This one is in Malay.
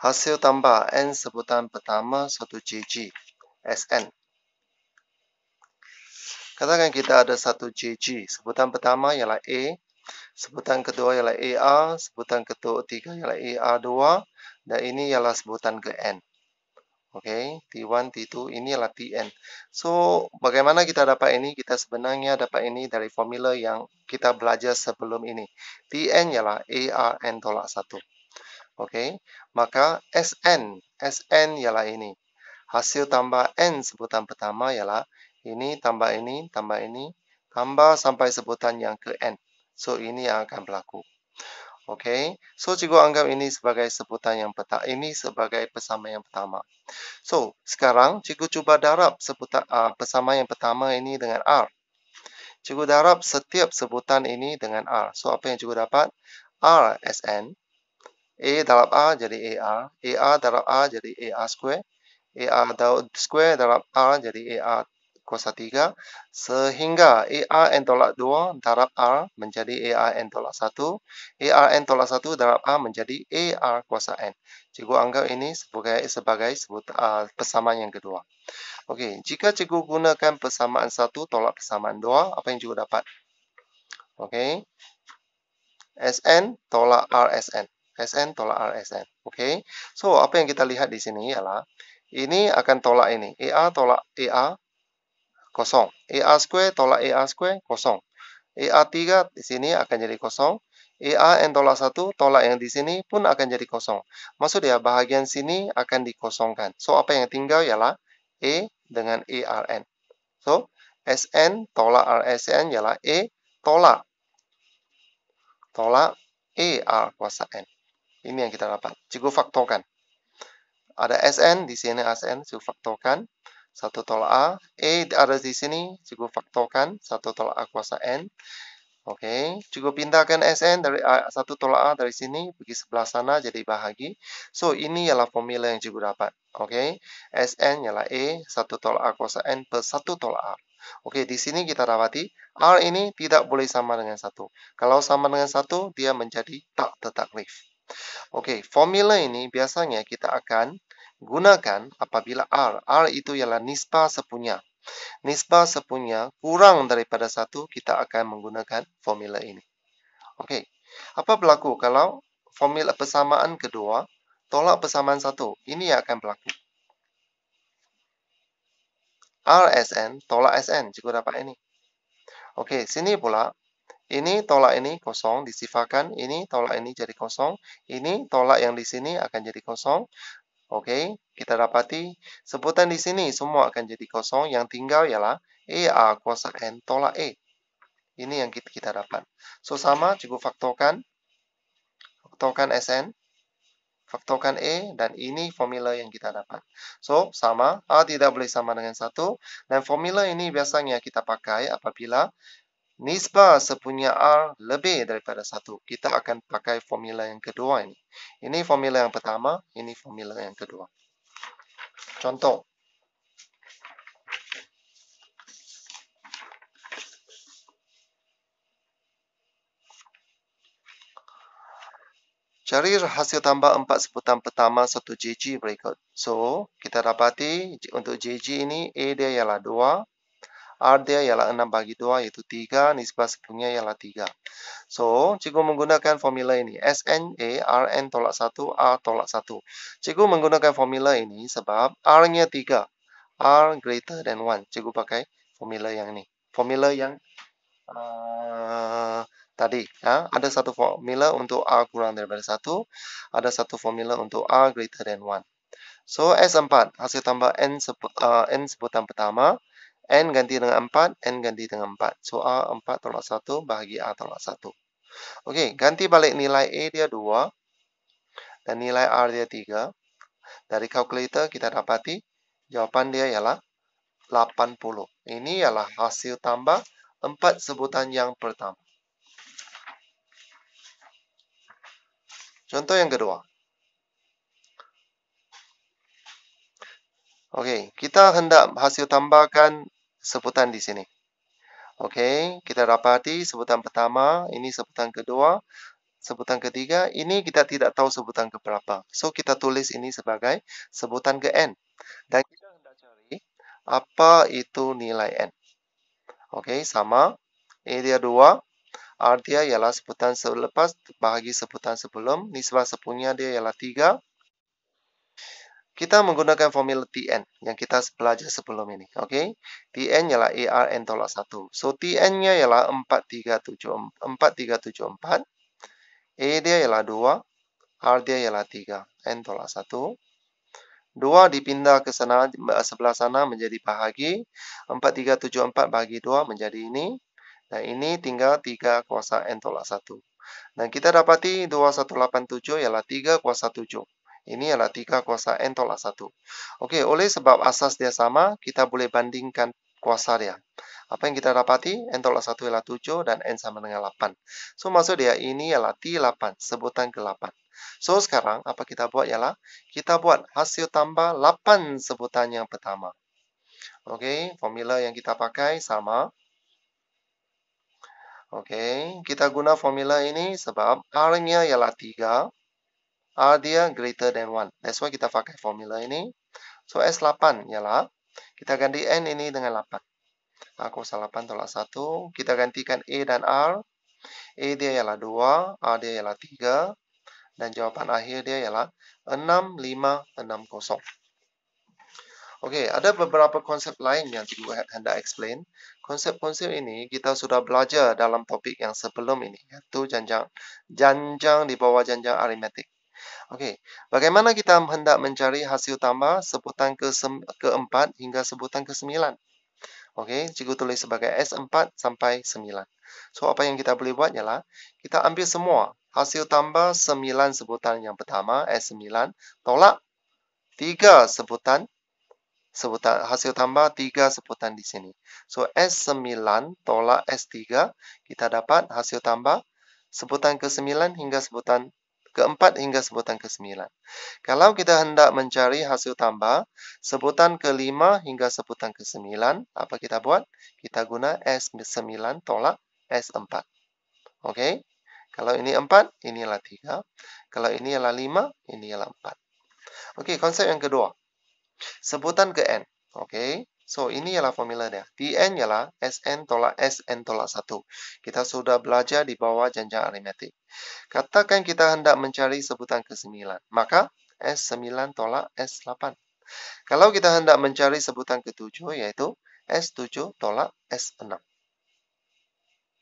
Hasil tambah N sebutan pertama 1JG Sn. Katakan kita ada 1JG. Sebutan pertama ialah A. Sebutan kedua ialah AR. Sebutan ketiga ialah AR2. Dan ini ialah sebutan ke N. Okey, T1, T2, ini adalah Tn. So, bagaimana kita dapat ini? Kita sebenarnya dapat ini dari formula yang kita belajar sebelum ini. Tn ialah ARN tolak 1. Okey, maka Sn ialah ini. Hasil tambah N sebutan pertama ialah ini tambah ini, tambah ini, tambah sampai sebutan yang ke N. So, ini yang akan berlaku. Okey, so cikgu anggap ini sebagai sebutan yang pertama. Ini sebagai persamaan yang pertama. So, sekarang cikgu cuba darab sebutan persamaan yang pertama ini dengan R. Cikgu darab setiap sebutan ini dengan R. So, apa yang cikgu dapat? R Sn. A darab R jadi AR. AR darab R jadi AR square. AR square darab R jadi AR kuasa 3. Sehingga ARN tolak 2 darab R menjadi ARN tolak 1. ARN tolak 1 darab R menjadi AR kuasa N. Cikgu anggap ini sebagai persamaan yang kedua. Okey, jika cikgu gunakan persamaan 1 tolak persamaan 2, apa yang cikgu dapat? Okey. Sn tolak Rsn. Sn tolak Rsn. Okey. So, apa yang kita lihat di sini ialah ini akan tolak ini. AR tolak AR kosong. AR square tolak AR square kosong. AR3 di sini akan jadi kosong. ARN tolak 1 tolak yang di sini pun akan jadi kosong. Maksud dia bahagian sini akan dikosongkan. So, apa yang tinggal ialah A dengan ARN. So, Sn tolak Rsn ialah A tolak AR kuasa N. Ini yang kita dapat. Cikgu faktorkan. Ada Sn, di sini Sn, cikgu faktorkan. 1 tolak A. A ada di sini, cikgu faktorkan. 1 tolak A kuasa N. Okey, cikgu pindahkan Sn dari 1 tolak A dari sini, pergi sebelah sana jadi bahagi. So, ini ialah formula yang cikgu dapat. Okey, Sn ialah A, 1 tolak A kuasa N per 1 tolak A. Okey, di sini kita dapati R ini tidak boleh sama dengan 1. Kalau sama dengan 1, dia menjadi tak tertaklif. Okey, formula ini biasanya kita akan gunakan apabila R itu ialah nisbah sepunya. Nisbah sepunya kurang daripada 1, kita akan menggunakan formula ini. Okey, apa berlaku kalau formula persamaan kedua tolak persamaan 1? Ini yang akan berlaku. Rsn tolak Sn, cikgu dapat ini. Okey, sini pula ini tolak ini kosong, disifakan. Ini tolak ini jadi kosong. Ini tolak yang di sini akan jadi kosong. Okey, kita dapati sebutan di sini semua akan jadi kosong. Yang tinggal ialah AR kuasa N tolak A. Ini yang kita dapat. So, sama, cikgu faktorkan. Faktorkan Sn. Faktorkan A. Dan ini formula yang kita dapat. So, sama. A tidak boleh sama dengan 1. Dan formula ini biasanya kita pakai apabila nisbah sepunya R lebih daripada 1. Kita akan pakai formula yang kedua ini. Ini formula yang pertama, ini formula yang kedua. Contoh. Cari hasil tambah 4 sebutan pertama 1 JG berikut. So, kita dapati untuk JG ini A dia ialah 2. R dia ialah 6 bagi 2 iaitu 3. Nisbah sepunya ialah 3. So, cikgu menggunakan formula ini. Sn A, Rn tolak 1, R tolak 1. Cikgu menggunakan formula ini sebab R-nya 3. R greater than 1. Cikgu pakai formula yang ini. Formula yang tadi. Ada satu formula untuk R kurang daripada 1. Ada satu formula untuk R greater than 1. So, S4. Hasil tambah N sebutan pertama. N ganti dengan 4, N ganti dengan 4. So, R 4 tolak 1 bahagi R tolak 1. Okey, ganti balik nilai A dia 2 dan nilai R dia 3. Dari kalkulator kita dapati jawapan dia ialah 80. Ini ialah hasil tambah 4 sebutan yang pertama. Contoh yang kedua. Okey, kita hendak hasil tambahkan sebutan di sini. Okey, kita dapati sebutan pertama, ini sebutan kedua. sebutan ketiga, ini kita tidak tahu sebutan keberapa. So, kita tulis ini sebagai sebutan ke N. Dan kita hendak cari apa itu nilai N. Oke, sama. E dia 2. R dia ialah sebutan selepas bahagi sebutan sebelum. Nisbah sepunya dia ialah 3. Kita menggunakan formula Tn yang kita belajar sebelum ini. Oke, Tn ialah AR N tolak 1. So, Tn-nya ialah 4374. E dia ialah 2. R dia ialah 3. N tolak 1. 2 dipindah ke sana, sebelah sana menjadi bahagi. 4374 bahagi 2 menjadi ini. Dan ini tinggal 3 kuasa N tolak 1. Dan kita dapati 2187 ialah 3 kuasa 7. Ini adalah 3 kuasa N tolak 1. Okey, oleh sebab asas dia sama, kita boleh bandingkan kuasa dia. Apa yang kita dapati? N tolak 1 ialah 7 dan N sama dengan 8. So, maksud dia ini ialah T8, sebutan ke-8. So, sekarang apa kita buat ialah, kita buat hasil tambah 8 sebutan yang pertama. Okey, formula yang kita pakai sama. Okey, kita guna formula ini sebab R-nya ialah 3. R dia greater than 1. That's why kita pakai formula ini. So, S8 ialah, kita ganti N ini dengan 8. A kuasa 8 tolak 1. Kita gantikan E dan R. E dia ialah 2. R dia ialah 3. Dan jawapan akhir dia ialah 6560. Okey, ada beberapa konsep lain yang cikgu hendak explain. Konsep-konsep ini kita sudah belajar dalam topik yang sebelum ini, iaitu janjang di bawah janjang aritmetik. Okey, bagaimana kita hendak mencari hasil tambah sebutan keempat hingga sebutan ke-9? Okey, cikgu tulis sebagai S4 sampai 9. So, apa yang kita boleh buat ialah, kita ambil semua hasil tambah 9 sebutan yang pertama, S9, tolak 3 sebutan hasil tambah 3 sebutan di sini. So, S9 tolak S3, kita dapat hasil tambah sebutan ke-9 hingga sebutan ke-4 hingga sebutan ke-9. Kalau kita hendak mencari hasil tambah sebutan ke-5 hingga sebutan ke-9, apa kita buat? Kita guna S9 tolak S4. Okey? Kalau ini 4, inilah 3. Kalau ini ialah 5, ini ialah 4. Okey, konsep yang kedua. Sebutan ke N. Okey? So, ini ialah formula dia. Tn ialah Sn tolak Sn tolak 1. Kita sudah belajar di bawah janjang aritmetik. Katakan kita hendak mencari sebutan ke-9. Maka, S9 tolak S8. Kalau kita hendak mencari sebutan ke-7, iaitu S7 tolak S6.